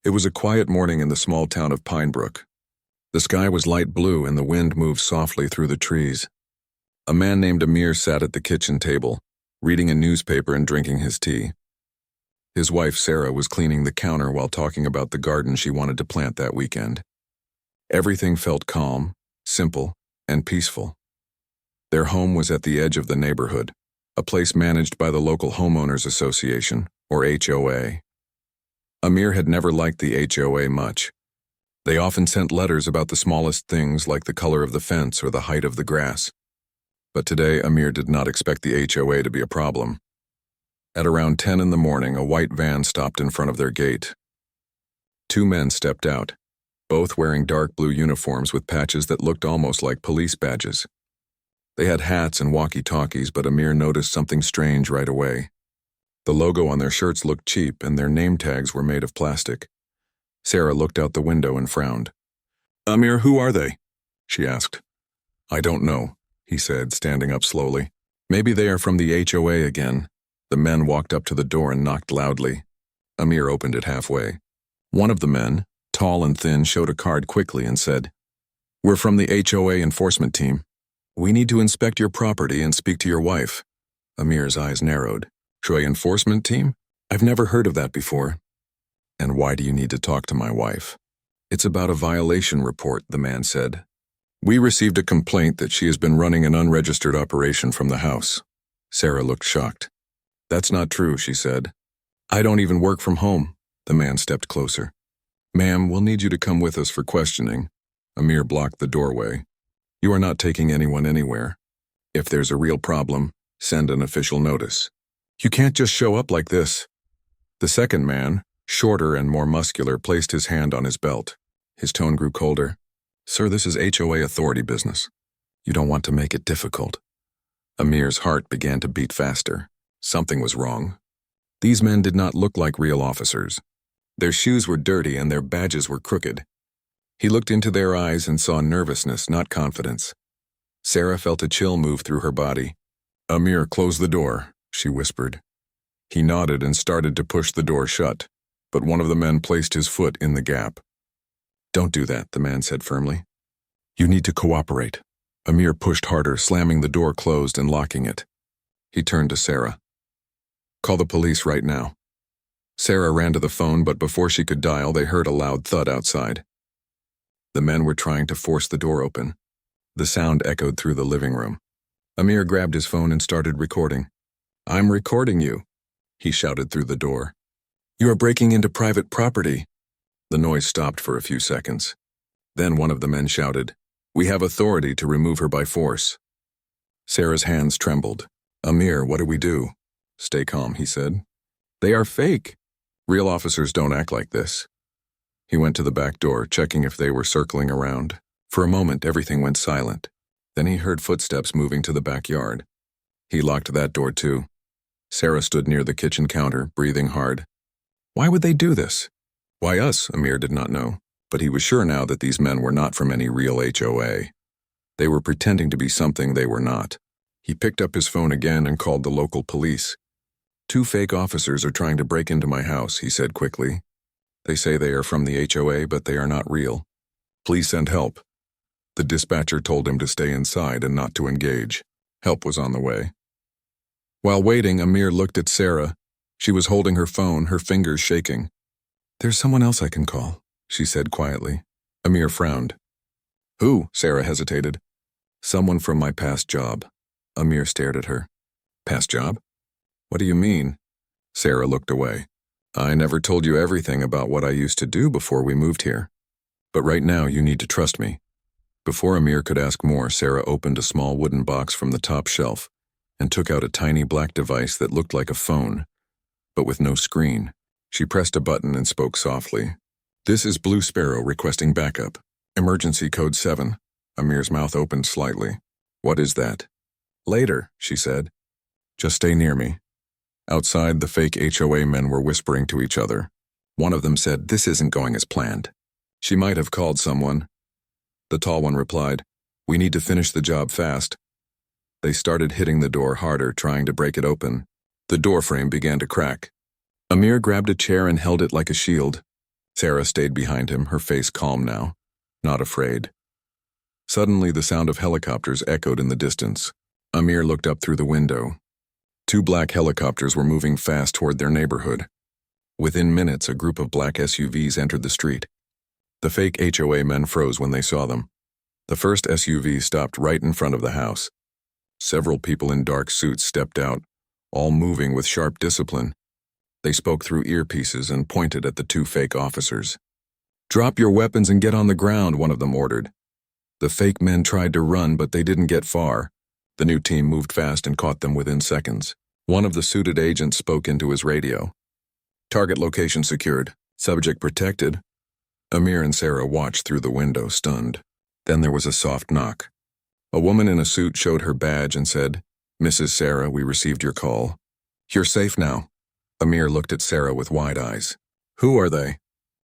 It was a quiet morning in the small town of Pinebrook. The sky was light blue and the wind moved softly through the trees. A man named Amir sat at the kitchen table, reading a newspaper and drinking his tea. His wife, Sarah, was cleaning the counter while talking about the garden she wanted to plant that weekend. Everything felt calm, simple, and peaceful. Their home was at the edge of the neighborhood, a place managed by the local homeowners association, or HOA. Amir had never liked the HOA much. They often sent letters about the smallest things like the color of the fence or the height of the grass. But today, Amir did not expect the HOA to be a problem. At around 10 in the morning, a white van stopped in front of their gate. Two men stepped out, both wearing dark blue uniforms with patches that looked almost like police badges. They had hats and walkie-talkies, but Amir noticed something strange right away. The logo on their shirts looked cheap, and their name tags were made of plastic. Sarah looked out the window and frowned. "Amir, who are they?" she asked. "I don't know," he said, standing up slowly. "Maybe they are from the HOA again." The men walked up to the door and knocked loudly. Amir opened it halfway. One of the men, tall and thin, showed a card quickly and said, "We're from the HOA enforcement team. We need to inspect your property and speak to your wife." Amir's eyes narrowed. "HOA enforcement team? I've never heard of that before." "And why do you need to talk to my wife?" "It's about a violation report," the man said. "We received a complaint that she has been running an unregistered operation from the house." Sarah looked shocked. "That's not true," she said. "I don't even work from home." The man stepped closer. "Ma'am, we'll need you to come with us for questioning." Amir blocked the doorway. "You are not taking anyone anywhere. If there's a real problem, send an official notice. You can't just show up like this." The second man, shorter and more muscular, placed his hand on his belt. His tone grew colder. "Sir, this is HOA authority business. You don't want to make it difficult." Amir's heart began to beat faster. Something was wrong. These men did not look like real officers. Their shoes were dirty and their badges were crooked. He looked into their eyes and saw nervousness, not confidence. Sarah felt a chill move through her body. "Amir, close the door," she whispered. He nodded and started to push the door shut, but one of the men placed his foot in the gap. "Don't do that," the man said firmly. "You need to cooperate." Amir pushed harder, slamming the door closed and locking it. He turned to Sarah. "Call the police right now." Sarah ran to the phone, but before she could dial, they heard a loud thud outside. The men were trying to force the door open. The sound echoed through the living room. Amir grabbed his phone and started recording. "I'm recording you," he shouted through the door. "You are breaking into private property." The noise stopped for a few seconds. Then one of the men shouted, "We have authority to remove her by force." Sarah's hands trembled. "Amir, what do we do?" "Stay calm," he said. "They are fake. Real officers don't act like this." He went to the back door, checking if they were circling around. For a moment, everything went silent. Then he heard footsteps moving to the backyard. He locked that door too. Sarah stood near the kitchen counter, breathing hard. Why would they do this? Why us? Amir did not know, but he was sure now that these men were not from any real HOA. They were pretending to be something they were not. He picked up his phone again and called the local police. "Two fake officers are trying to break into my house," he said quickly. "They say they are from the HOA, but they are not real. Please send help." The dispatcher told him to stay inside and not to engage. Help was on the way. While waiting, Amir looked at Sarah. She was holding her phone, her fingers shaking. "There's someone else I can call," she said quietly. Amir frowned. "Who?" Sarah hesitated. "Someone from my past job." Amir stared at her. "Past job? What do you mean?" Sarah looked away. "I never told you everything about what I used to do before we moved here. But right now you need to trust me." Before Amir could ask more, Sarah opened a small wooden box from the top shelf and took out a tiny black device that looked like a phone, but with no screen. She pressed a button and spoke softly. "This is Blue Sparrow requesting backup. Emergency code 7. Amir's mouth opened slightly. "What is that?" "Later," she said. "Just stay near me." Outside, the fake HOA men were whispering to each other. One of them said, "This isn't going as planned. She might have called someone." The tall one replied, "We need to finish the job fast." They started hitting the door harder, trying to break it open. The door frame began to crack. Amir grabbed a chair and held it like a shield. Sarah stayed behind him, her face calm now, not afraid. Suddenly, the sound of helicopters echoed in the distance. Amir looked up through the window. 2 black helicopters were moving fast toward their neighborhood. Within minutes, a group of black SUVs entered the street. The fake HOA men froze when they saw them. The first SUV stopped right in front of the house. Several people in dark suits stepped out, all moving with sharp discipline. They spoke through earpieces and pointed at the 2 fake officers. "Drop your weapons and get on the ground," one of them ordered. The fake men tried to run, but they didn't get far. The new team moved fast and caught them within seconds. One of the suited agents spoke into his radio. "Target location secured. Subject protected." Amir and Sarah watched through the window, stunned. Then there was a soft knock. A woman in a suit showed her badge and said, "Mrs. Sarah, we received your call. You're safe now." Amir looked at Sarah with wide eyes. "Who are they?"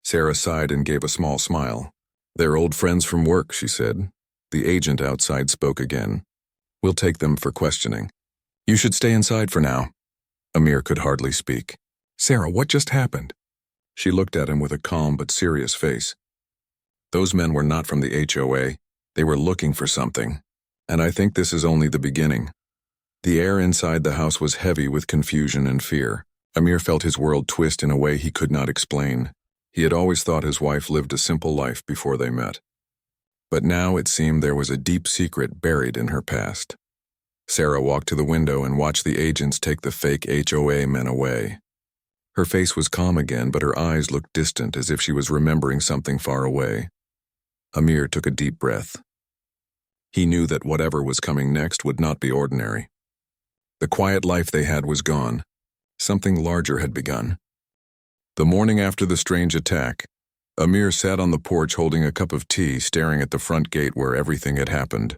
Sarah sighed and gave a small smile. "They're old friends from work," she said. The agent outside spoke again. "We'll take them for questioning. You should stay inside for now." Amir could hardly speak. "Sarah, what just happened?" She looked at him with a calm but serious face. "Those men were not from the HOA. They were looking for something. And I think this is only the beginning." The air inside the house was heavy with confusion and fear. Amir felt his world twist in a way he could not explain. He had always thought his wife lived a simple life before they met. But now it seemed there was a deep secret buried in her past. Sarah walked to the window and watched the agents take the fake HOA men away. Her face was calm again, but her eyes looked distant, as if she was remembering something far away. Amir took a deep breath. He knew that whatever was coming next would not be ordinary. The quiet life they had was gone. Something larger had begun. The morning after the strange attack, Amir sat on the porch holding a cup of tea, staring at the front gate where everything had happened.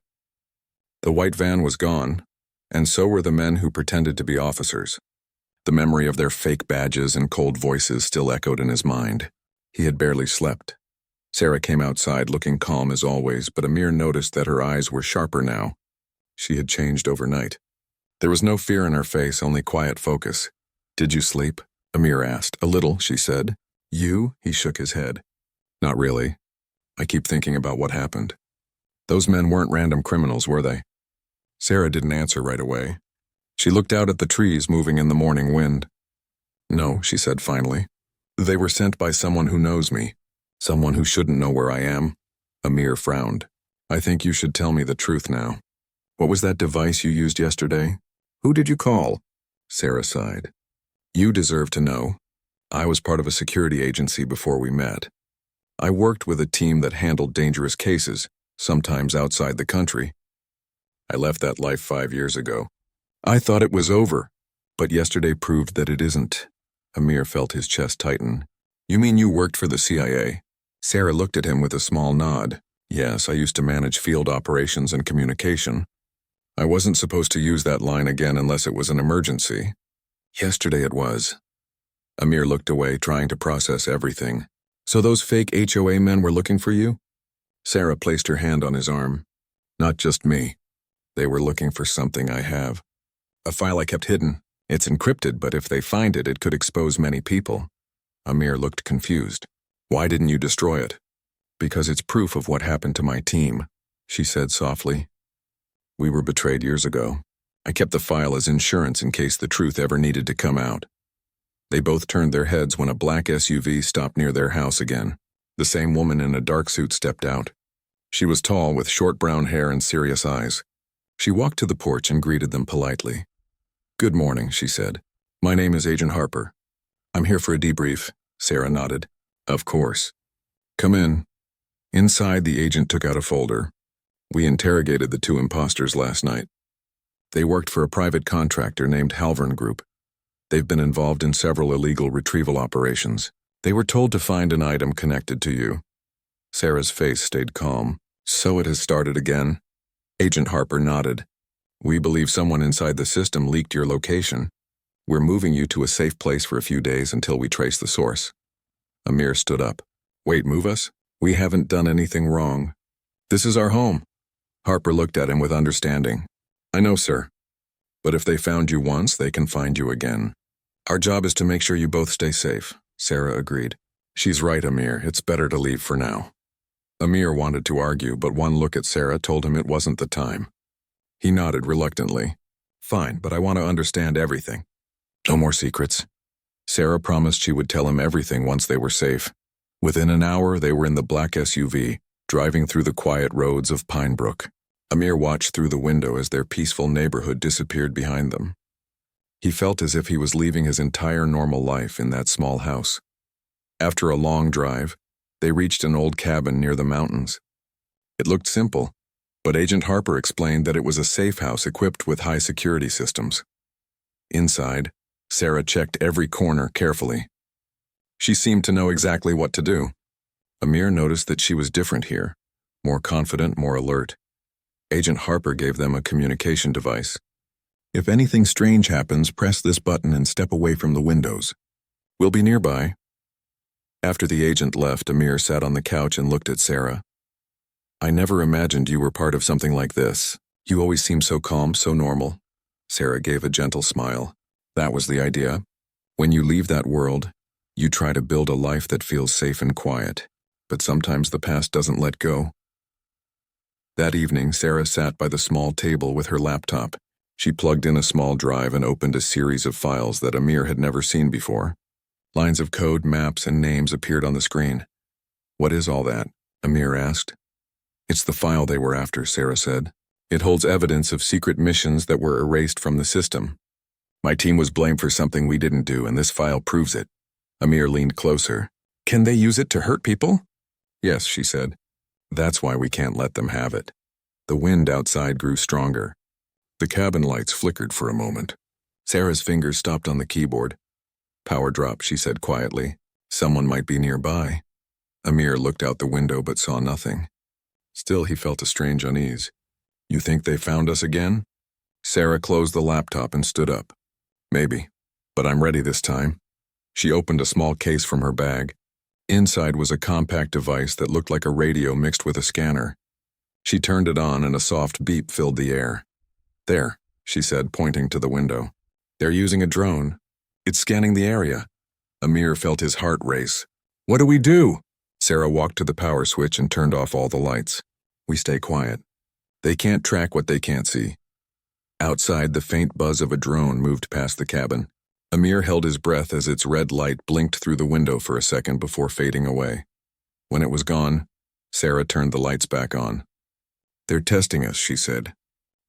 The white van was gone, and so were the men who pretended to be officers. The memory of their fake badges and cold voices still echoed in his mind. He had barely slept. Sarah came outside looking calm as always, but Amir noticed that her eyes were sharper now. She had changed overnight. There was no fear in her face, only quiet focus. "Did you sleep?" Amir asked. "A little," she said. "You?" He shook his head. "Not really. I keep thinking about what happened. Those men weren't random criminals, were they?" Sarah didn't answer right away. She looked out at the trees moving in the morning wind. "No," she said finally. "They were sent by someone who knows me. Someone who shouldn't know where I am." Amir frowned. "I think you should tell me the truth now. What was that device you used yesterday? Who did you call?" Sarah sighed. "You deserve to know. I was part of a security agency before we met. I worked with a team that handled dangerous cases, sometimes outside the country. I left that life 5 years ago. I thought it was over, but yesterday proved that it isn't." Amir felt his chest tighten. "You mean you worked for the CIA?" Sarah looked at him with a small nod. "Yes, I used to manage field operations and communication. I wasn't supposed to use that line again unless it was an emergency. Yesterday it was." Amir looked away, trying to process everything. "So those fake HOA men were looking for you?" Sarah placed her hand on his arm. "Not just me. They were looking for something I have. A file I kept hidden. It's encrypted, but if they find it, it could expose many people." Amir looked confused. "Why didn't you destroy it?" "Because it's proof of what happened to my team," she said softly. "We were betrayed years ago. I kept the file as insurance in case the truth ever needed to come out." They both turned their heads when a black SUV stopped near their house again. The same woman in a dark suit stepped out. She was tall, with short brown hair and serious eyes. She walked to the porch and greeted them politely. "Good morning," she said. "My name is Agent Harper. I'm here for a debrief." Sarah nodded. "Of course. Come in." Inside, the agent took out a folder. "We interrogated the 2 imposters last night. They worked for a private contractor named Halvern Group. They've been involved in several illegal retrieval operations. They were told to find an item connected to you." Sarah's face stayed calm. "So it has started again?" Agent Harper nodded. "We believe someone inside the system leaked your location. We're moving you to a safe place for a few days until we trace the source." Amir stood up. "Wait, move us? We haven't done anything wrong. This is our home." Harper looked at him with understanding. "I know, sir. But if they found you once, they can find you again. Our job is to make sure you both stay safe," Sarah agreed. She's right, Amir. It's better to leave for now. Amir wanted to argue, but one look at Sarah told him it wasn't the time. He nodded reluctantly. Fine, but I want to understand everything. No more secrets. Sarah promised she would tell him everything once they were safe. Within an hour, they were in the black SUV, driving through the quiet roads of Pinebrook. Amir watched through the window as their peaceful neighborhood disappeared behind them. He felt as if he was leaving his entire normal life in that small house. After a long drive, they reached an old cabin near the mountains. It looked simple, but Agent Harper explained that it was a safe house equipped with high security systems. Inside, Sarah checked every corner carefully. She seemed to know exactly what to do. Amir noticed that she was different here, more confident, more alert. Agent Harper gave them a communication device. If anything strange happens, press this button and step away from the windows. We'll be nearby. After the agent left, Amir sat on the couch and looked at Sarah. I never imagined you were part of something like this. You always seem so calm, so normal. Sarah gave a gentle smile. That was the idea. When you leave that world, you try to build a life that feels safe and quiet. But sometimes the past doesn't let go. That evening, Sarah sat by the small table with her laptop. She plugged in a small drive and opened a series of files that Amir had never seen before. Lines of code, maps, and names appeared on the screen. What is all that? Amir asked. It's the file they were after, Sarah said. It holds evidence of secret missions that were erased from the system. My team was blamed for something we didn't do, and this file proves it. Amir leaned closer. Can they use it to hurt people? Yes, she said. That's why we can't let them have it. The wind outside grew stronger. The cabin lights flickered for a moment. Sarah's fingers stopped on the keyboard. Power drop, she said quietly. Someone might be nearby. Amir looked out the window but saw nothing. Still, he felt a strange unease. You think they found us again? Sarah closed the laptop and stood up. Maybe, but I'm ready this time. She opened a small case from her bag. Inside was a compact device that looked like a radio mixed with a scanner. She turned it on and a soft beep filled the air. There, she said, pointing to the window. They're using a drone. It's scanning the area. Amir felt his heart race. What do we do? Sarah walked to the power switch and turned off all the lights. We stay quiet. They can't track what they can't see. Outside, the faint buzz of a drone moved past the cabin. Amir held his breath as its red light blinked through the window for a second before fading away. When it was gone, Sarah turned the lights back on. They're testing us, she said.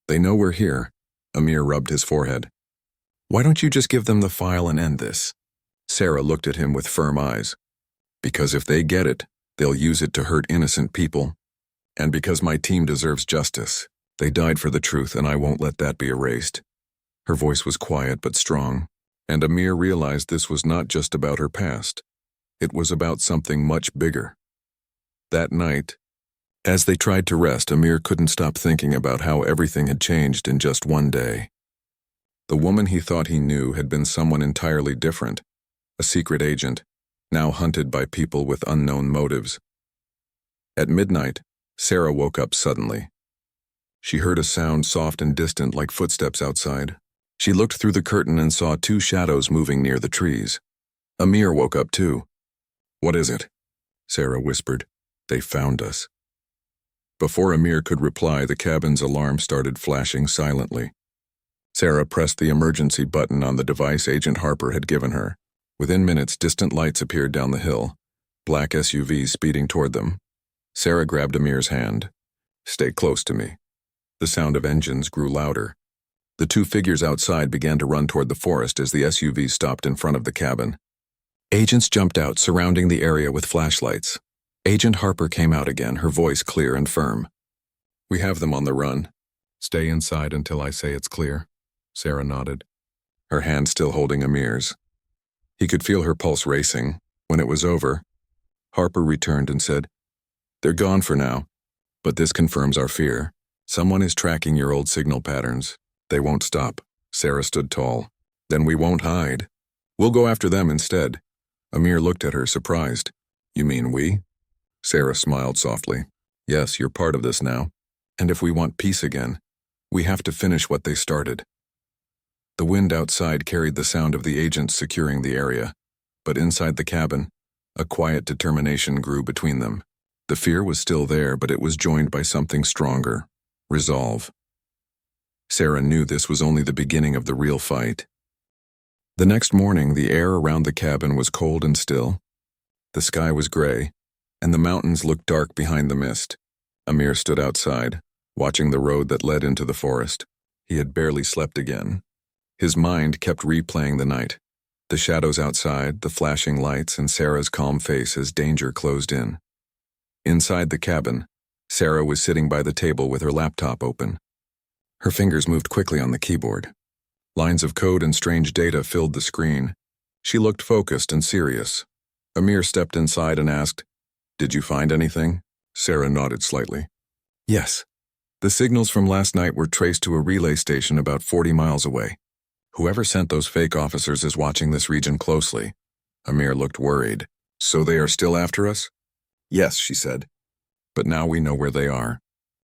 They know we're here. Amir rubbed his forehead. Why don't you just give them the file and end this? Sarah looked at him with firm eyes. Because if they get it, they'll use it to hurt innocent people. And because my team deserves justice. They died for the truth, and I won't let that be erased. Her voice was quiet but strong, and Amir realized this was not just about her past. It was about something much bigger. That night, as they tried to rest, Amir couldn't stop thinking about how everything had changed in just one day. The woman he thought he knew had been someone entirely different, a secret agent, now hunted by people with unknown motives. At midnight, Sarah woke up suddenly. She heard a sound soft and distant like footsteps outside. She looked through the curtain and saw two shadows moving near the trees. Amir woke up too. What is it? Sarah whispered. They found us. Before Amir could reply, the cabin's alarm started flashing silently. Sarah pressed the emergency button on the device Agent Harper had given her. Within minutes, distant lights appeared down the hill, black SUVs speeding toward them. Sarah grabbed Amir's hand. Stay close to me. The sound of engines grew louder. The two figures outside began to run toward the forest as the SUV stopped in front of the cabin. Agents jumped out, surrounding the area with flashlights. Agent Harper came out again, her voice clear and firm. We have them on the run. Stay inside until I say it's clear. Sarah nodded, her hand still holding Amir's. He could feel her pulse racing. When it was over, Harper returned and said, They're gone for now, but this confirms our fear. Someone is tracking your old signal patterns. They won't stop. Sarah stood tall. Then we won't hide. We'll go after them instead. Amir looked at her, surprised. You mean we? Sarah smiled softly. Yes, you're part of this now. And if we want peace again, we have to finish what they started. The wind outside carried the sound of the agents securing the area, but inside the cabin, A quiet determination grew between them. The fear was still there, but it was joined by something stronger: resolve. Sarah knew this was only the beginning of the real fight. The next morning, the air around the cabin was cold and still. The sky was gray, and the mountains looked dark behind the mist. Amir stood outside, watching the road that led into the forest. He had barely slept again. His mind kept replaying the night. The shadows outside, the flashing lights, and Sarah's calm face as danger closed in. Inside the cabin, Sarah was sitting by the table with her laptop open. Her fingers moved quickly on the keyboard. Lines of code and strange data filled the screen. She looked focused and serious. Amir stepped inside and asked, "Did you find anything?" Sarah nodded slightly. "Yes. The signals from last night were traced to a relay station about 40 miles away. Whoever sent those fake officers is watching this region closely." Amir looked worried. "So they are still after us?" "Yes," she said. "But now we know where they are,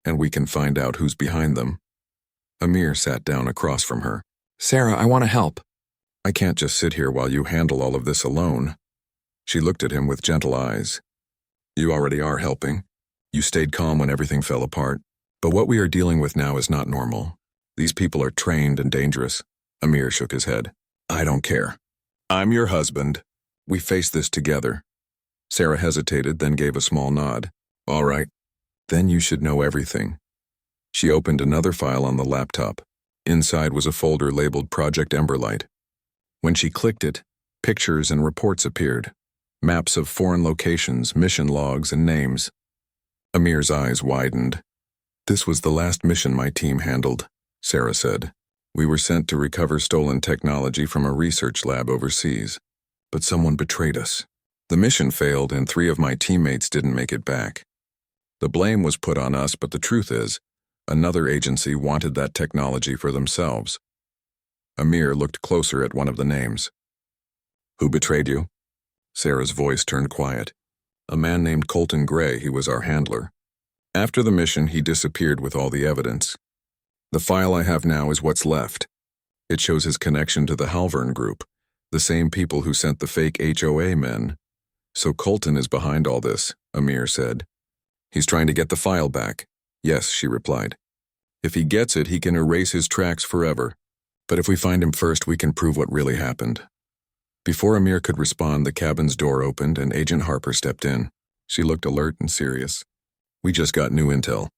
and we can find out who's behind them." Amir sat down across from her. "Sarah, I want to help." "I can't just sit here while you handle all of this alone." She looked at him with gentle eyes. "You already are helping. You stayed calm when everything fell apart. But what we are dealing with now is not normal. These people are trained and dangerous." Amir shook his head. "I don't care. I'm your husband. We face this together." Sarah hesitated, then gave a small nod. "All right. Then you should know everything." She opened another file on the laptop. Inside was a folder labeled Project Emberlight. When she clicked it, pictures and reports appeared. Maps of foreign locations, mission logs, and names. Amir's eyes widened. "This was the last mission my team handled," Sarah said. "We were sent to recover stolen technology from a research lab overseas. But someone betrayed us. The mission failed and 3 of my teammates didn't make it back. The blame was put on us, but the truth is, another agency wanted that technology for themselves." Amir looked closer at one of the names. "Who betrayed you?" Sarah's voice turned quiet. "A man named Colton Gray. He was our handler. After the mission, he disappeared with all the evidence. The file I have now is what's left. It shows his connection to the Halvern group, the same people who sent the fake HOA men. So Colton is behind all this," Amir said. "He's trying to get the file back." "Yes," she replied. "If he gets it, he can erase his tracks forever. But if we find him first, we can prove what really happened." Before Amir could respond, the cabin's door opened and Agent Harper stepped in. She looked alert and serious. "We just got new intel.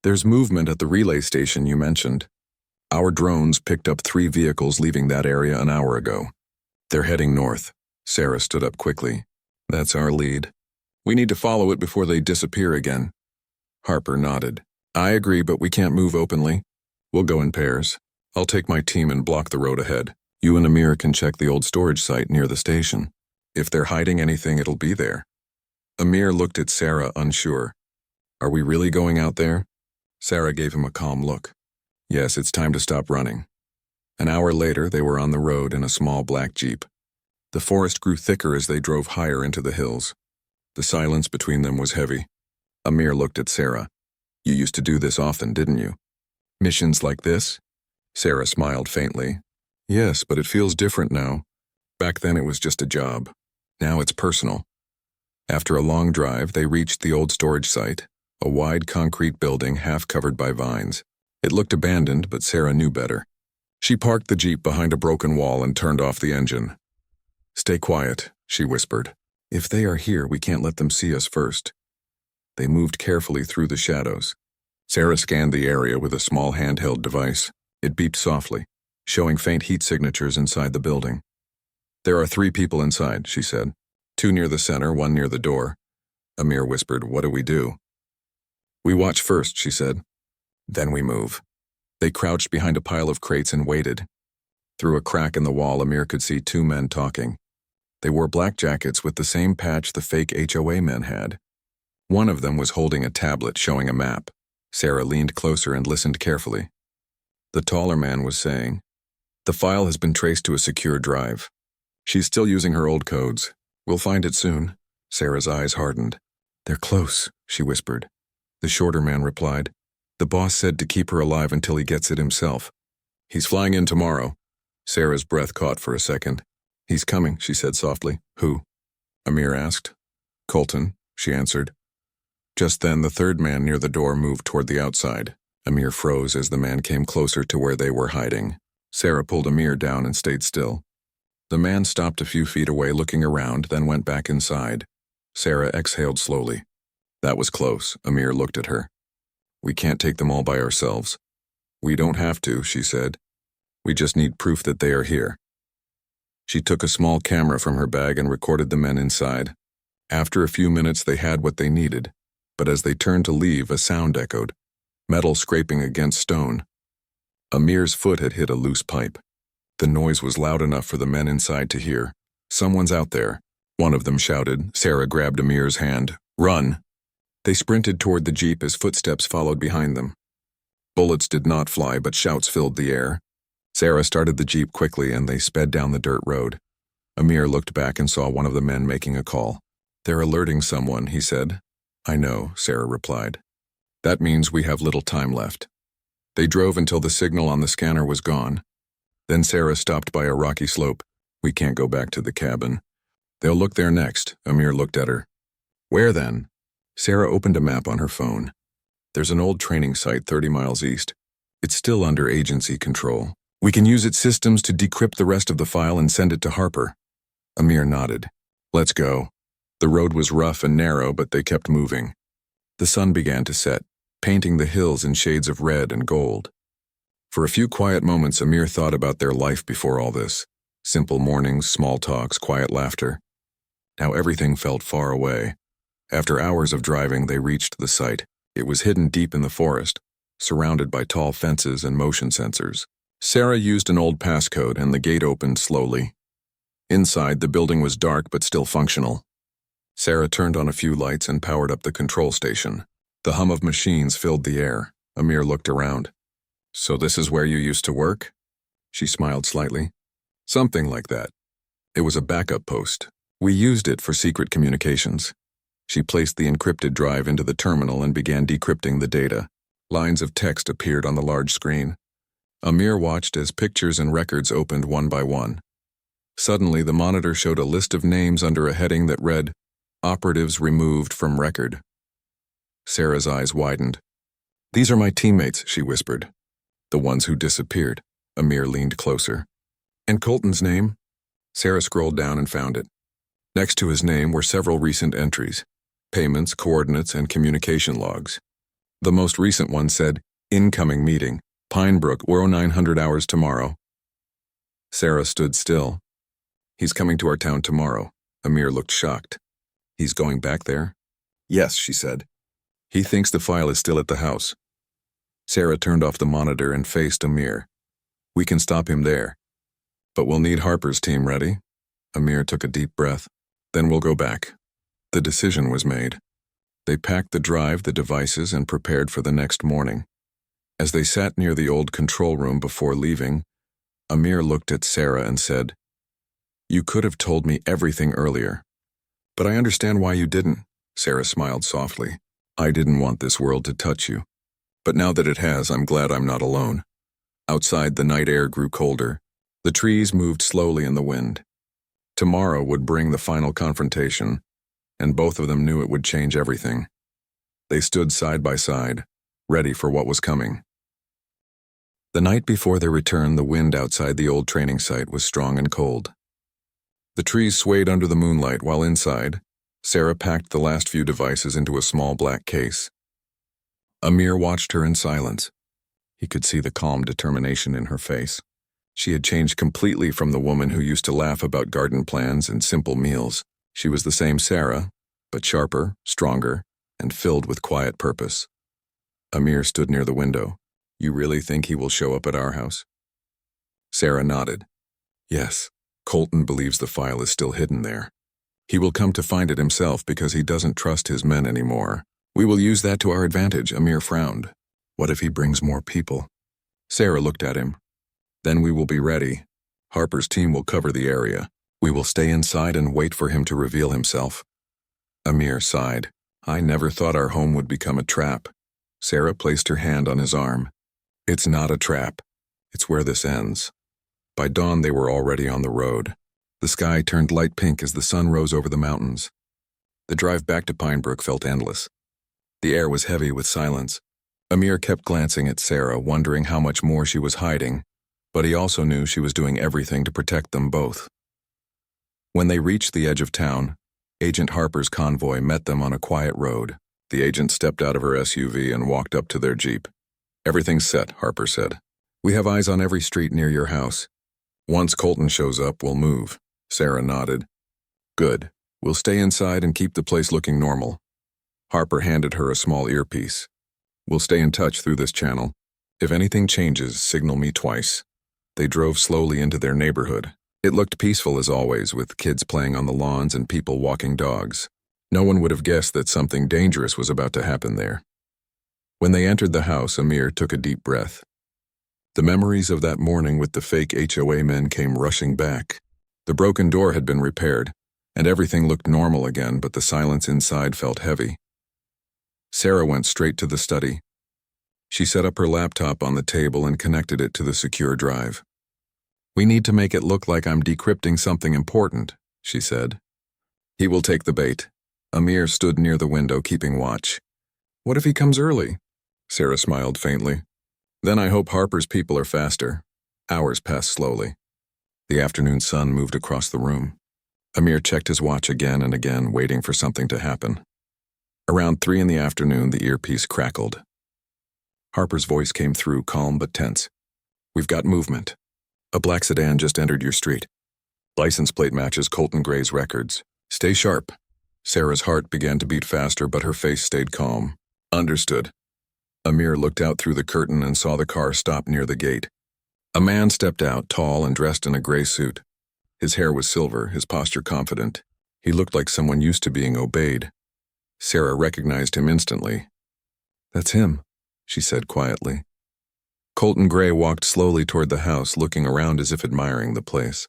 There's movement at the relay station you mentioned. Our drones picked up 3 vehicles leaving that area an hour ago. They're heading north." Sarah stood up quickly. "That's our lead. We need to follow it before they disappear again." Harper nodded. "I agree, but we can't move openly. We'll go in pairs. I'll take my team and block the road ahead. You and Amir can check the old storage site near the station. If they're hiding anything, it'll be there." Amir looked at Sarah, unsure. "Are we really going out there?" Sarah gave him a calm look. "Yes, it's time to stop running." An hour later, they were on the road in a small black Jeep. The forest grew thicker as they drove higher into the hills. The silence between them was heavy. Amir looked at Sarah. "You used to do this often, didn't you?" "Missions like this?" Sarah smiled faintly. "Yes, but it feels different now. Back then it was just a job. Now it's personal." After a long drive, they reached the old storage site, a wide concrete building half covered by vines. It looked abandoned, but Sarah knew better. She parked the Jeep behind a broken wall and turned off the engine. "Stay quiet," she whispered. "If they are here, we can't let them see us first." They moved carefully through the shadows. Sarah scanned the area with a small handheld device. It beeped softly, showing faint heat signatures inside the building. "There are 3 people inside," she said. 2 near the center, 1 near the door. Amir whispered, "What do we do?" "We watch first," she said. "Then we move." They crouched behind a pile of crates and waited. Through a crack in the wall, Amir could see 2 men talking. They wore black jackets with the same patch the fake HOA men had. One of them was holding a tablet showing a map. Sarah leaned closer and listened carefully. The taller man was saying, "The file has been traced to a secure drive. She's still using her old codes. We'll find it soon." Sarah's eyes hardened. "They're close," she whispered. The shorter man replied, "The boss said to keep her alive until he gets it himself. He's flying in tomorrow." Sarah's breath caught for a second. "He's coming," she said softly. "Who?" Amir asked. Colton, she answered. Just then, the third man near the door moved toward the outside. Amir froze as the man came closer to where they were hiding. Sarah pulled Amir down and stayed still. The man stopped a few feet away, looking around, then went back inside. Sarah exhaled slowly. That was close. Amir looked at her. We can't take them all by ourselves. We don't have to, she said. We just need proof that they are here. She took a small camera from her bag and recorded the men inside. After a few minutes, they had what they needed, but as they turned to leave, a sound echoed, metal scraping against stone. Amir's foot had hit a loose pipe. The noise was loud enough for the men inside to hear. Someone's out there, one of them shouted. Sarah grabbed Amir's hand. Run! They sprinted toward the jeep as footsteps followed behind them. Bullets did not fly, but shouts filled the air. Sarah started the jeep quickly and they sped down the dirt road. Amir looked back and saw one of the men making a call. They're alerting someone, he said. I know, Sarah replied. That means we have little time left. They drove until the signal on the scanner was gone. Then Sarah stopped by a rocky slope. We can't go back to the cabin. They'll look there next. Amir looked at her. Where then? Sarah opened a map on her phone. There's an old training site 30 miles east. It's still under agency control. We can use its systems to decrypt the rest of the file and send it to Harper. Amir nodded. Let's go. The road was rough and narrow, but they kept moving. The sun began to set, painting the hills in shades of red and gold. For a few quiet moments, Amir thought about their life before all this. Simple mornings, small talks, quiet laughter. Now everything felt far away. After hours of driving, they reached the site. It was hidden deep in the forest, surrounded by tall fences and motion sensors. Sarah used an old passcode and the gate opened slowly. Inside, the building was dark but still functional. Sarah turned on a few lights and powered up the control station. The hum of machines filled the air. Amir looked around. So this is where you used to work? She smiled slightly. Something like that. It was a backup post. We used it for secret communications. She placed the encrypted drive into the terminal and began decrypting the data. Lines of text appeared on the large screen. Amir watched as pictures and records opened one by one. Suddenly, the monitor showed a list of names under a heading that read, Operatives removed from record. Sarah's eyes widened. These are my teammates, she whispered. The ones who disappeared. Amir leaned closer. And Colton's name? Sarah scrolled down and found it. Next to his name were several recent entries, payments, coordinates, and communication logs. The most recent one said, Incoming meeting. Pinebrook, 0900 hours tomorrow. Sarah stood still. He's coming to our town tomorrow. Amir looked shocked. He's going back there? Yes, she said. He thinks the file is still at the house. Sarah turned off the monitor and faced Amir. We can stop him there. But we'll need Harper's team ready. Amir took a deep breath. Then we'll go back. The decision was made. They packed the drive, the devices, and prepared for the next morning. As they sat near the old control room before leaving, Amir looked at Sarah and said, You could have told me everything earlier. But I understand why you didn't. Sarah smiled softly. I didn't want this world to touch you. But now that it has, I'm glad I'm not alone. Outside, the night air grew colder. The trees moved slowly in the wind. Tomorrow would bring the final confrontation, and both of them knew it would change everything. They stood side by side, ready for what was coming. The night before their return, the wind outside the old training site was strong and cold. The trees swayed under the moonlight while inside, Sarah packed the last few devices into a small black case. Amir watched her in silence. He could see the calm determination in her face. She had changed completely from the woman who used to laugh about garden plans and simple meals. She was the same Sarah, but sharper, stronger, and filled with quiet purpose. Amir stood near the window. You really think he will show up at our house? Sarah nodded. Yes, Colton believes the file is still hidden there. He will come to find it himself because he doesn't trust his men anymore. We will use that to our advantage, Amir frowned. What if he brings more people? Sarah looked at him. Then we will be ready. Harper's team will cover the area. We will stay inside and wait for him to reveal himself. Amir sighed. I never thought our home would become a trap. Sarah placed her hand on his arm. It's not a trap. It's where this ends. By dawn, they were already on the road. The sky turned light pink as the sun rose over the mountains. The drive back to Pinebrook felt endless. The air was heavy with silence. Amir kept glancing at Sarah, wondering how much more she was hiding, but he also knew she was doing everything to protect them both. When they reached the edge of town, Agent Harper's convoy met them on a quiet road. The agent stepped out of her SUV and walked up to their Jeep. "Everything's set," Harper said. "We have eyes on every street near your house. Once Colton shows up, we'll move." Sarah nodded. "Good. We'll stay inside and keep the place looking normal." Harper handed her a small earpiece. "We'll stay in touch through this channel. If anything changes, signal me twice." They drove slowly into their neighborhood. It looked peaceful as always, with kids playing on the lawns and people walking dogs. No one would have guessed that something dangerous was about to happen there. When they entered the house, Amir took a deep breath. The memories of that morning with the fake HOA men came rushing back. The broken door had been repaired, and everything looked normal again, but the silence inside felt heavy. Sarah went straight to the study. She set up her laptop on the table and connected it to the secure drive. "We need to make it look like I'm decrypting something important," she said. "He will take the bait." Amir stood near the window, keeping watch. "What if he comes early?" Sarah smiled faintly. "Then I hope Harper's people are faster." Hours passed slowly. The afternoon sun moved across the room. Amir checked his watch again and again, waiting for something to happen. Around 3 in the afternoon, the earpiece crackled. Harper's voice came through, calm but tense. "We've got movement. A black sedan just entered your street. License plate matches Colton Gray's records. Stay sharp." Sarah's heart began to beat faster, but her face stayed calm. "Understood." Amir looked out through the curtain and saw the car stop near the gate. A man stepped out, tall and dressed in a gray suit. His hair was silver, his posture confident. He looked like someone used to being obeyed. Sarah recognized him instantly. "That's him," she said quietly. Colton Gray walked slowly toward the house, looking around as if admiring the place.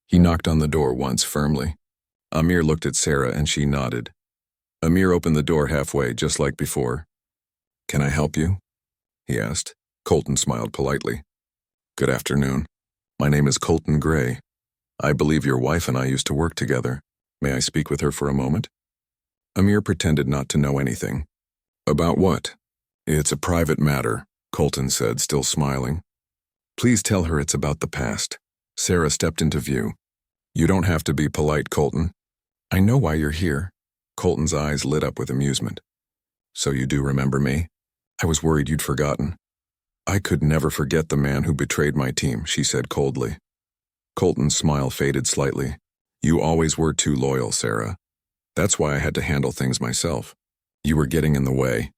He knocked on the door once firmly. Amir looked at Sarah and she nodded. Amir opened the door halfway, just like before. "Can I help you?" he asked. Colton smiled politely. "Good afternoon. My name is Colton Gray. I believe your wife and I used to work together. May I speak with her for a moment?" Amir pretended not to know anything. "About what?" "It's a private matter," Colton said, still smiling. "Please tell her it's about the past." Sarah stepped into view. "You don't have to be polite, Colton. I know why you're here." Colton's eyes lit up with amusement. "So you do remember me? I was worried you'd forgotten." "I could never forget the man who betrayed my team," she said coldly. Colton's smile faded slightly. "You always were too loyal, Sarah. That's why I had to handle things myself. You were getting in the way."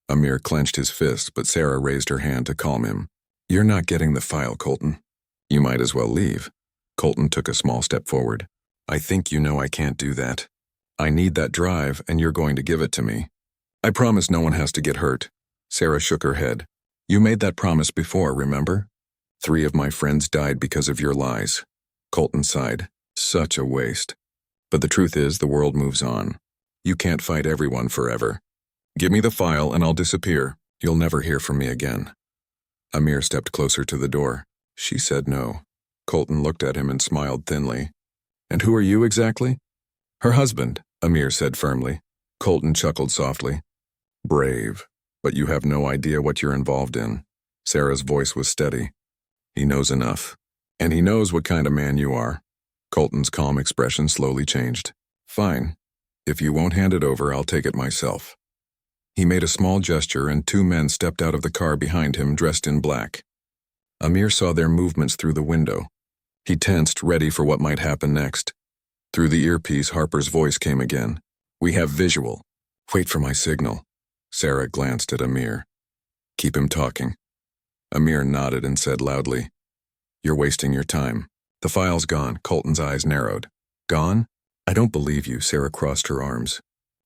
Amir clenched his fist, but Sarah raised her hand to calm him. "You're not getting the file, Colton. You might as well leave." Colton took a small step forward. "I think you know I can't do that. I need that drive, and you're going to give it to me. I promise no one has to get hurt." Sarah shook her head. "You made that promise before, remember? 3 of my friends died because of your lies." Colton sighed. "Such a waste. But the truth is, the world moves on. You can't fight everyone forever. Give me the file and I'll disappear. You'll never hear from me again." Amir stepped closer to the door. She said no. Colton looked at him and smiled thinly. "And who are you exactly?" "Her husband," Amir said firmly. Colton chuckled softly. "Brave, but you have no idea what you're involved in." Sarah's voice was steady. "He knows enough. And he knows what kind of man you are." Colton's calm expression slowly changed. "Fine. If you won't hand it over, I'll take it myself." He made a small gesture and 2 men stepped out of the car behind him, dressed in black. Amir saw their movements through the window. He tensed, ready for what might happen next. Through the earpiece, Harper's voice came again. "We have visual. Wait for my signal." Sarah glanced at Amir. "Keep him talking." Amir nodded and said loudly, "You're wasting your time. The file's gone." Colton's eyes narrowed. "Gone? I don't believe you." Sarah crossed her arms.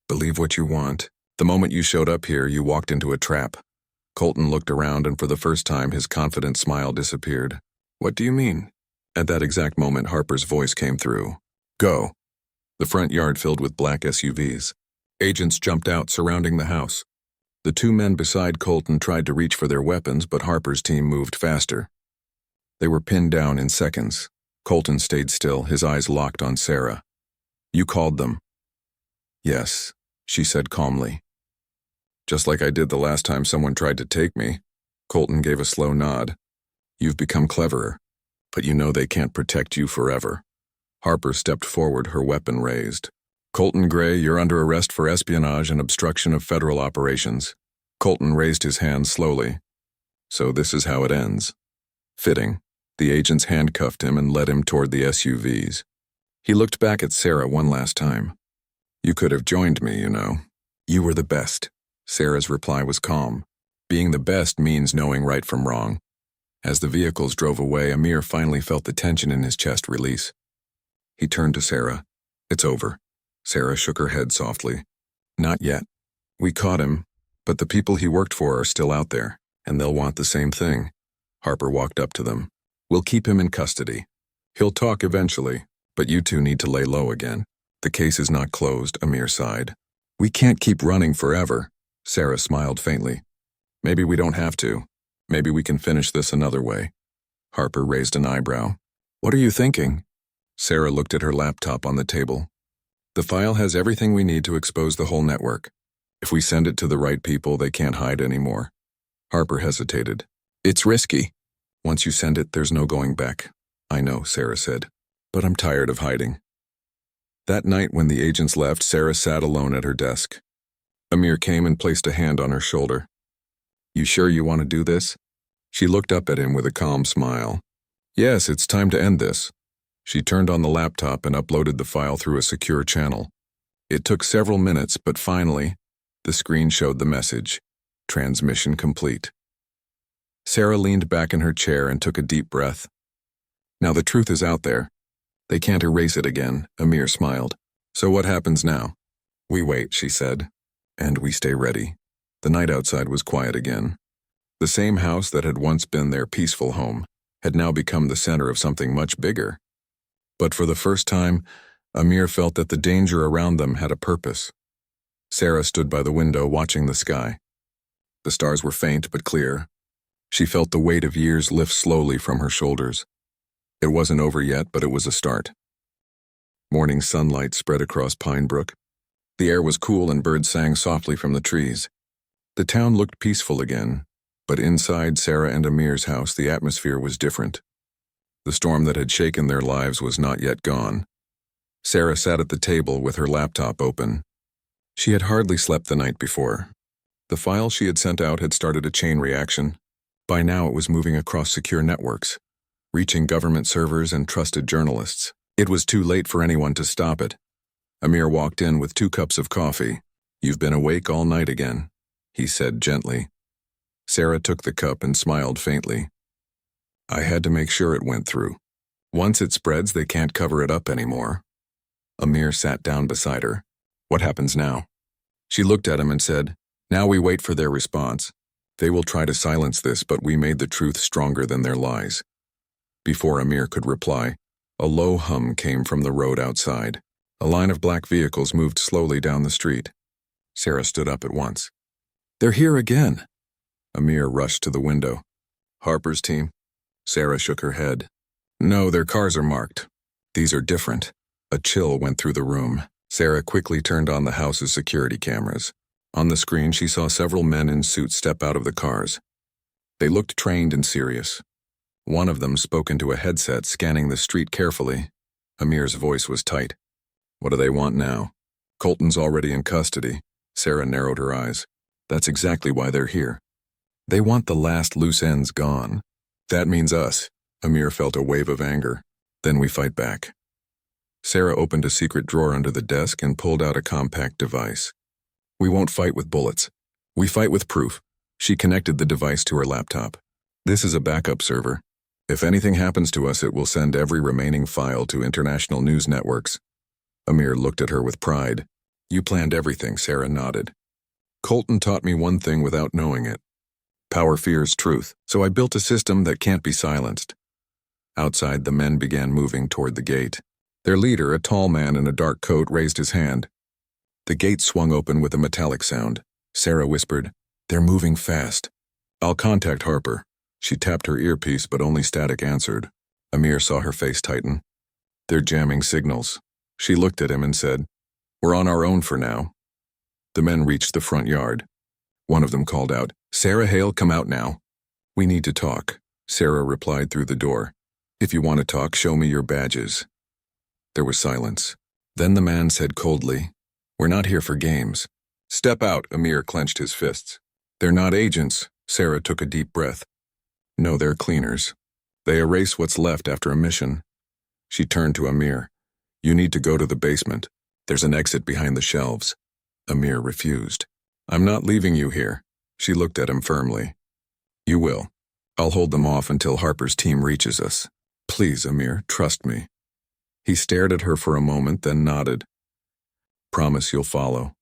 "Believe what you want. The moment you showed up here, you walked into a trap." Colton looked around and for the first time his confident smile disappeared. "What do you mean?" At that exact moment, Harper's voice came through. "Go." The front yard filled with black SUVs. Agents jumped out, surrounding the house. The 2 men beside Colton tried to reach for their weapons, but Harper's team moved faster. They were pinned down in seconds. Colton stayed still, his eyes locked on Sarah. "You called them." Yes, she said calmly. Just like I did the last time someone tried to take me. Colton gave a slow nod. You've become cleverer, but you know they can't protect you forever. Harper stepped forward, her weapon raised. Colton Gray, you're under arrest for espionage and obstruction of federal operations. Colton raised his hand slowly. So this is how it ends. Fitting. The agents handcuffed him and led him toward the SUVs. He looked back at Sarah one last time. You could have joined me, you know. You were the best. Sarah's reply was calm. Being the best means knowing right from wrong. As the vehicles drove away, Amir finally felt the tension in his chest release. He turned to Sarah. It's over. Sarah shook her head softly. Not yet. We caught him, but the people he worked for are still out there, and they'll want the same thing. Harper walked up to them. We'll keep him in custody. He'll talk eventually, but you two need to lay low again. The case is not closed, Amir sighed. We can't keep running forever. Sarah smiled faintly. Maybe we don't have to. Maybe we can finish this another way. Harper raised an eyebrow. What are you thinking? Sarah looked at her laptop on the table. The file has everything we need to expose the whole network. If we send it to the right people, they can't hide anymore. Harper hesitated. It's risky. Once you send it, there's no going back. I know, Sarah said, but I'm tired of hiding. That night when the agents left, Sarah sat alone at her desk. Amir came and placed a hand on her shoulder. You sure you want to do this? She looked up at him with a calm smile. Yes, it's time to end this. She turned on the laptop and uploaded the file through a secure channel. It took several minutes, but finally, the screen showed the message. Transmission complete. Sarah leaned back in her chair and took a deep breath. Now the truth is out there. They can't erase it again, Amir smiled. So what happens now? We wait, she said, and we stay ready. The night outside was quiet again. The same house that had once been their peaceful home had now become the center of something much bigger. But for the first time, Amir felt that the danger around them had a purpose. Sarah stood by the window watching the sky. The stars were faint but clear. She felt the weight of years lift slowly from her shoulders. It wasn't over yet, but it was a start. Morning sunlight spread across Pine Brook. The air was cool and birds sang softly from the trees. The town looked peaceful again, but inside Sarah and Amir's house the atmosphere was different. The storm that had shaken their lives was not yet gone. Sarah sat at the table with her laptop open. She had hardly slept the night before. The file she had sent out had started a chain reaction. By now it was moving across secure networks, reaching government servers and trusted journalists. It was too late for anyone to stop it. Amir walked in with 2 cups of coffee. You've been awake all night again, he said gently. Sarah took the cup and smiled faintly. I had to make sure it went through. Once it spreads, they can't cover it up anymore. Amir sat down beside her. What happens now? She looked at him and said, Now we wait for their response. They will try to silence this, but we made the truth stronger than their lies. Before Amir could reply, a low hum came from the road outside. A line of black vehicles moved slowly down the street. Sarah stood up at once. They're here again. Amir rushed to the window. Harper's team? Sarah shook her head. No, their cars are marked. These are different. A chill went through the room. Sarah quickly turned on the house's security cameras. On the screen, she saw several men in suits step out of the cars. They looked trained and serious. One of them spoke into a headset, scanning the street carefully. Amir's voice was tight. What do they want now? Colton's already in custody. Sarah narrowed her eyes. That's exactly why they're here. They want the last loose ends gone. That means us. Amir felt a wave of anger. Then we fight back. Sarah opened a secret drawer under the desk and pulled out a compact device. We won't fight with bullets. We fight with proof. She connected the device to her laptop. This is a backup server. If anything happens to us, it will send every remaining file to international news networks. Amir looked at her with pride. You planned everything, Sarah nodded. Colton taught me one thing without knowing it. Power fears truth, so I built a system that can't be silenced. Outside, the men began moving toward the gate. Their leader, a tall man in a dark coat, raised his hand. The gate swung open with a metallic sound. Sarah whispered, They're moving fast. I'll contact Harper. She tapped her earpiece, but only static answered. Amir saw her face tighten. They're jamming signals. She looked at him and said, We're on our own for now. The men reached the front yard. One of them called out, "Sarah Hale, come out now." "We need to talk," Sarah replied through the door. "If you want to talk, show me your badges." There was silence. Then the man said coldly, "We're not here for games." "Step out," Amir clenched his fists. "They're not agents." Sarah took a deep breath. "No, they're cleaners. They erase what's left after a mission." She turned to Amir. "You need to go to the basement. There's an exit behind the shelves." Amir refused. "I'm not leaving you here." She looked at him firmly. "You will. I'll hold them off until Harper's team reaches us. Please, Amir, trust me." He stared at her for a moment, then nodded. "Promise you'll follow."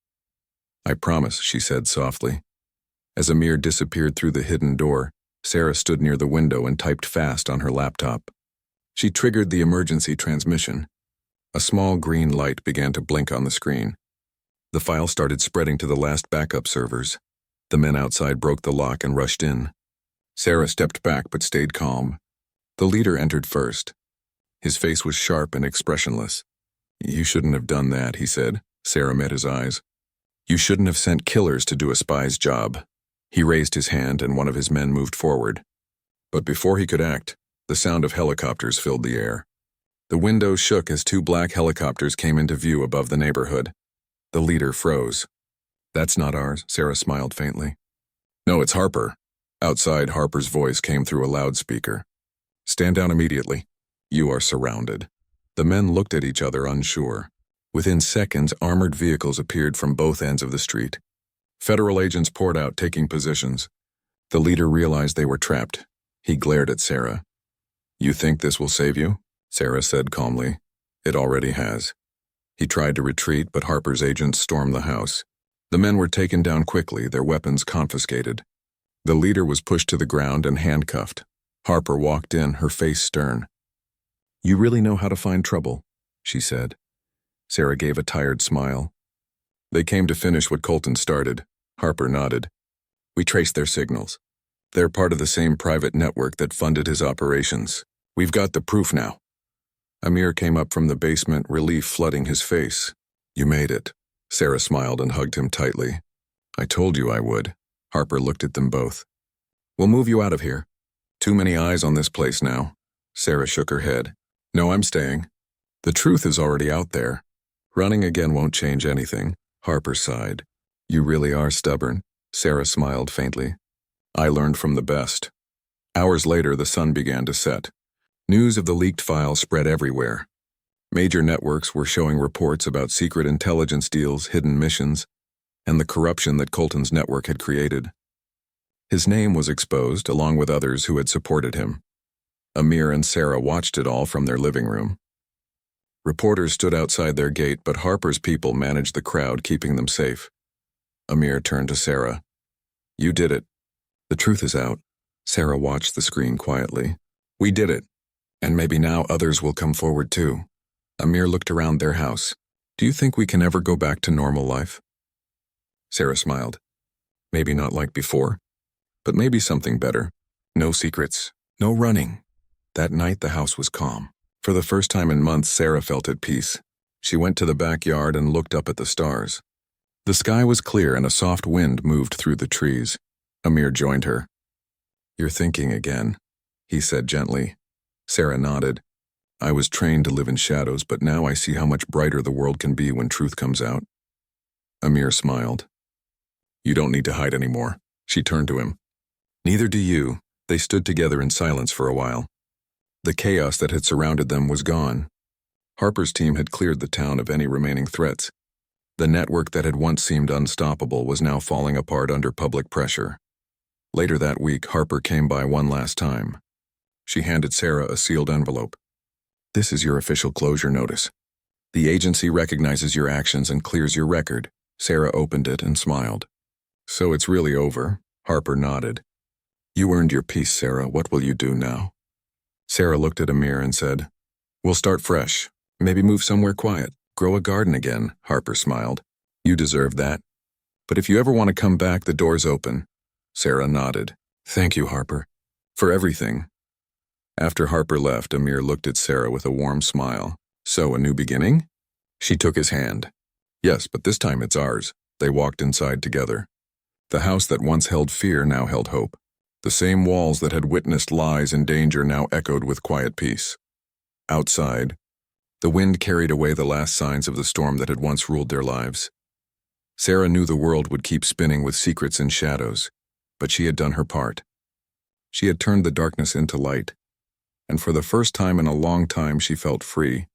"I promise," she said softly. As Amir disappeared through the hidden door, Sarah stood near the window and typed fast on her laptop. She triggered the emergency transmission. A small green light began to blink on the screen. The file started spreading to the last backup servers. The men outside broke the lock and rushed in. Sarah stepped back but stayed calm. The leader entered first. His face was sharp and expressionless. "You shouldn't have done that," he said. Sarah met his eyes. "You shouldn't have sent killers to do a spy's job." He raised his hand and one of his men moved forward. But before he could act, the sound of helicopters filled the air. The windows shook as two black helicopters came into view above the neighborhood. The leader froze. "That's not ours," Sarah smiled faintly. "No, it's Harper." Outside, Harper's voice came through a loudspeaker. "Stand down immediately. You are surrounded." The men looked at each other unsure. Within seconds, armored vehicles appeared from both ends of the street. Federal agents poured out, taking positions. The leader realized they were trapped. He glared at Sarah. "You think this will save you?" Sarah said calmly. "It already has." He tried to retreat, but Harper's agents stormed the house. The men were taken down quickly, their weapons confiscated. The leader was pushed to the ground and handcuffed. Harper walked in, her face stern. "You really know how to find trouble," she said. Sarah gave a tired smile. "They came to finish what Colton started." Harper nodded. "We traced their signals. They're part of the same private network that funded his operations. We've got the proof now." Amir came up from the basement, relief flooding his face. "You made it." Sarah smiled and hugged him tightly. "I told you I would." Harper looked at them both. "We'll move you out of here. Too many eyes on this place now." Sarah shook her head. "No, I'm staying. The truth is already out there. Running again won't change anything." Harper sighed. "You really are stubborn." Sarah smiled faintly. "I learned from the best." Hours later, the sun began to set. News of the leaked file spread everywhere. Major networks were showing reports about secret intelligence deals, hidden missions, and the corruption that Colton's network had created. His name was exposed, along with others who had supported him. Amir and Sarah watched it all from their living room. Reporters stood outside their gate, but Harper's people managed the crowd, keeping them safe. Amir turned to Sarah. "You did it. The truth is out." Sarah watched the screen quietly. "We did it. And maybe now others will come forward too." Amir looked around their house. "Do you think we can ever go back to normal life?" Sarah smiled. "Maybe not like before, but maybe something better. No secrets, no running." That night the house was calm. For the first time in months, Sarah felt at peace. She went to the backyard and looked up at the stars. The sky was clear and a soft wind moved through the trees. Amir joined her. "You're thinking again," he said gently. Sarah nodded. "I was trained to live in shadows, but now I see how much brighter the world can be when truth comes out." Amir smiled. "You don't need to hide anymore." She turned to him. "Neither do you." They stood together in silence for a while. The chaos that had surrounded them was gone. Harper's team had cleared the town of any remaining threats. The network that had once seemed unstoppable was now falling apart under public pressure. Later that week, Harper came by one last time. She handed Sarah a sealed envelope. "This is your official closure notice. The agency recognizes your actions and clears your record." Sarah opened it and smiled. "So it's really over?" Harper nodded. "You earned your peace, Sarah. What will you do now?" Sarah looked at Amir and said, "We'll start fresh. Maybe move somewhere quiet. Grow a garden again." Harper smiled. "You deserve that. But if you ever want to come back, the door's open." Sarah nodded. "Thank you, Harper, for everything." After Harper left, Amir looked at Sarah with a warm smile. "So, a new beginning?" She took his hand. Yes, but this time it's ours. They walked inside together. The house that once held fear now held hope. The same walls that had witnessed lies and danger now echoed with quiet peace. Outside, the wind carried away the last signs of the storm that had once ruled their lives. Sarah knew the world would keep spinning with secrets and shadows, but she had done her part. She had turned the darkness into light, and for the first time in a long time she felt free.